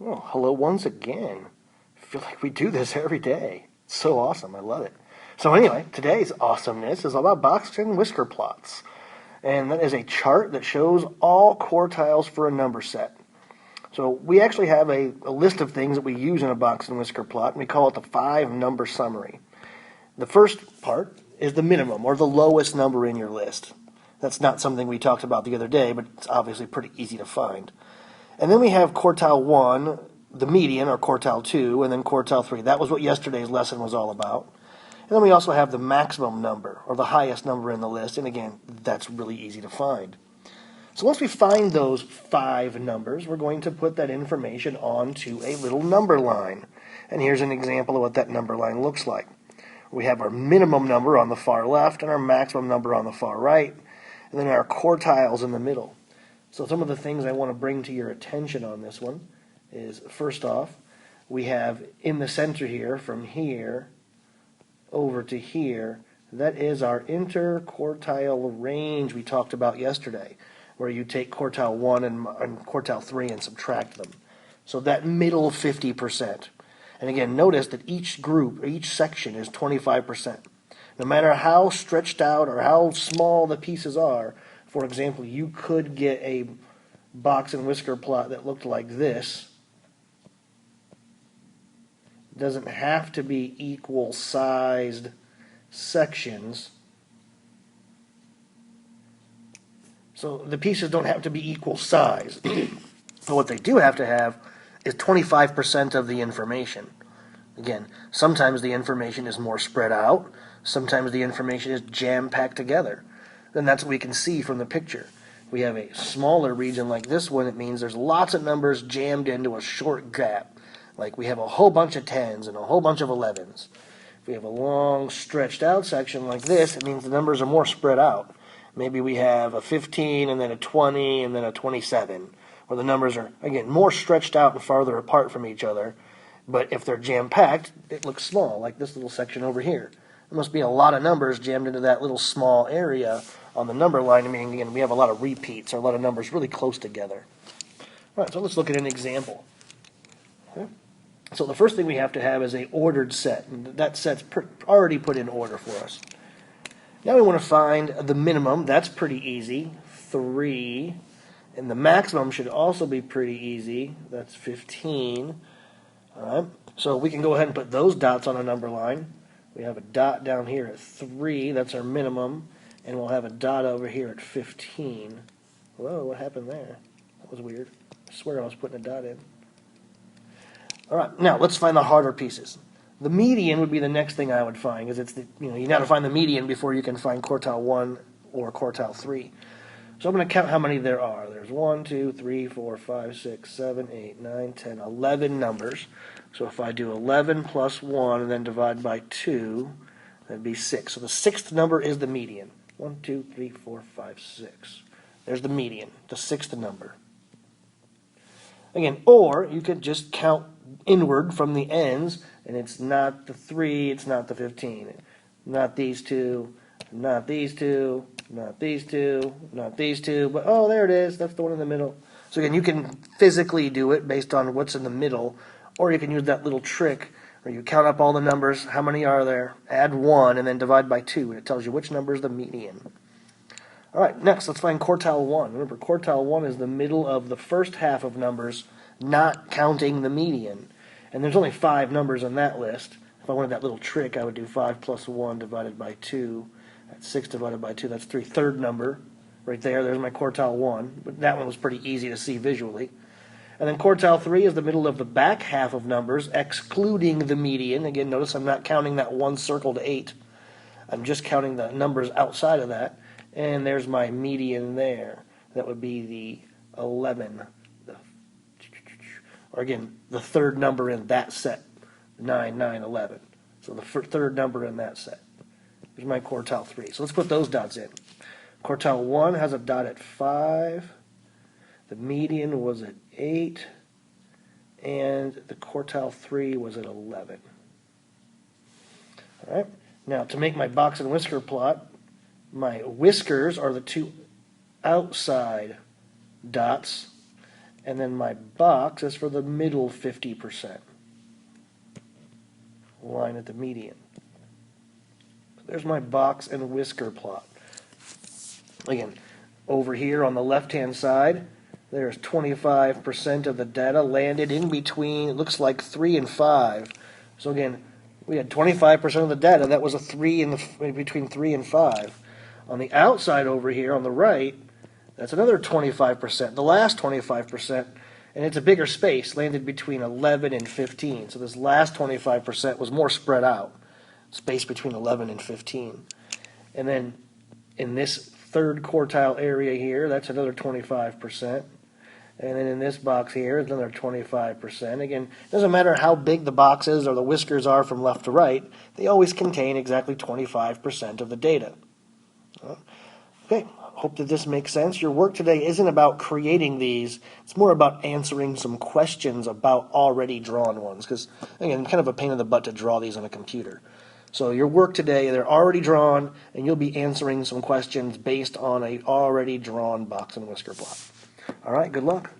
Oh, hello once again. I feel like we do this every day. It's so awesome. I love it. So anyway, today's awesomeness is all about Box-and-Whisker Plots. And that is a chart that shows all quartiles for a number set. So we actually have a list of things that we use in a Box-and-Whisker plot, and we call it the 5-number summary. The first part is the minimum, or the lowest number in your list. That's not something we talked about the other day, but it's obviously pretty easy to find. And then we have quartile 1, the median, or quartile 2, and then quartile 3. That was what yesterday's lesson was all about. And then we also have the maximum number, or the highest number in the list, and again, that's really easy to find. So once we find those 5 numbers, we're going to put that information onto a little number line. And here's an example of what that number line looks like. We have our minimum number on the far left and our maximum number on the far right, and then our quartiles in the middle. So some of the things I want to bring to your attention on this one is, first off, we have in the center here, from here over to here, that is our interquartile range we talked about yesterday, where you take quartile 1 and quartile 3 and subtract them. So that middle 50%. And again, notice that each group, each section is 25%. No matter how stretched out or how small the pieces are, for example, you could get a box and whisker plot that looked like this. It doesn't have to be equal sized sections. So the pieces don't have to be equal size. But what they do have to have is 25% of the information. Again, sometimes the information is more spread out. Sometimes the information is jam-packed together. And that's what we can see from the picture. We have a smaller region like this one. It means there's lots of numbers jammed into a short gap. Like we have a whole bunch of 10s and a whole bunch of 11s. If we have a long stretched out section like this, it means the numbers are more spread out. Maybe we have a 15 and then a 20 and then a 27, where the numbers are, again, more stretched out and farther apart from each other. But if they're jam-packed, it looks small, like this little section over here. There must be a lot of numbers jammed into that little small area on the number line, meaning, again, we have a lot of repeats, or a lot of numbers really close together. All right, so let's look at an example. Okay. So the first thing we have to have is a ordered set, and that set's already put in order for us. Now we want to find the minimum. That's pretty easy, 3. And the maximum should also be pretty easy. That's 15. All right. So we can go ahead and put those dots on a number line. We have a dot down here at 3. That's our minimum. And we'll have a dot over here at 15. Whoa, what happened there? That was weird. I swear I was putting a dot in. All right. Now let's find the harder pieces. The median would be the next thing I would find, because it's you got to find the median before you can find quartile 1 or quartile 3. So I'm going to count how many there are. There's 1, 2, 3, 4, 5, 6, 7, 8, 9, 10, 11 numbers. So if I do 11 plus 1 and then divide by 2, that'd be 6. So the 6th number is the median. 1, 2, 3, 4, 5, 6. There's the median, the 6th number. Again, or you could just count inward from the ends, and it's not the 3, it's not the 15. Not these two, not these two, not these two, not these two, but oh, there it is, that's the one in the middle. So again, you can physically do it based on what's in the middle, or you can use that little trick where you count up all the numbers, how many are there, add 1, and then divide by 2, and it tells you which number is the median. All right, next, let's find quartile 1. Remember, quartile 1 is the middle of the first half of numbers, not counting the median. And there's only 5 numbers on that list. If I wanted that little trick, I would do 5 plus 1 divided by 2. That's 6 divided by 2. That's 3. Third number right there. There's my quartile 1. But that one was pretty easy to see visually. And then quartile 3 is the middle of the back half of numbers, excluding the median. Again, notice I'm not counting that one circled 8. I'm just counting the numbers outside of that. And there's my median there. That would be the 11. Or again, the third number in that set. 9, 9, 11. So the third number in that set. Here's my quartile 3. So let's put those dots in. Quartile 1 has a dot at 5. The median was at 8. And the quartile 3 was at 11. All right. Now, to make my box and whisker plot, my whiskers are the 2 outside dots, and then my box is for the middle 50%. Line at the median. There's my box and whisker plot. Again, over here on the left-hand side, there's 25% of the data landed in between, it looks like 3 and 5. So again, we had 25% of the data. That was a 3 in between 3 and 5. On the outside over here, on the right, that's another 25%. The last 25%, and it's a bigger space, landed between 11 and 15. So this last 25% was more spread out, space between 11 and 15. And then in this third quartile area here, that's another 25%. And then in this box here, it's another 25%. Again, it doesn't matter how big the box is or the whiskers are from left to right, they always contain exactly 25% of the data. Okay, hope that this makes sense. Your work today isn't about creating these, it's more about answering some questions about already drawn ones. Because, again, kind of a pain in the butt to draw these on a computer. So your work today, they're already drawn, and you'll be answering some questions based on a already drawn box and whisker plot. All right, good luck.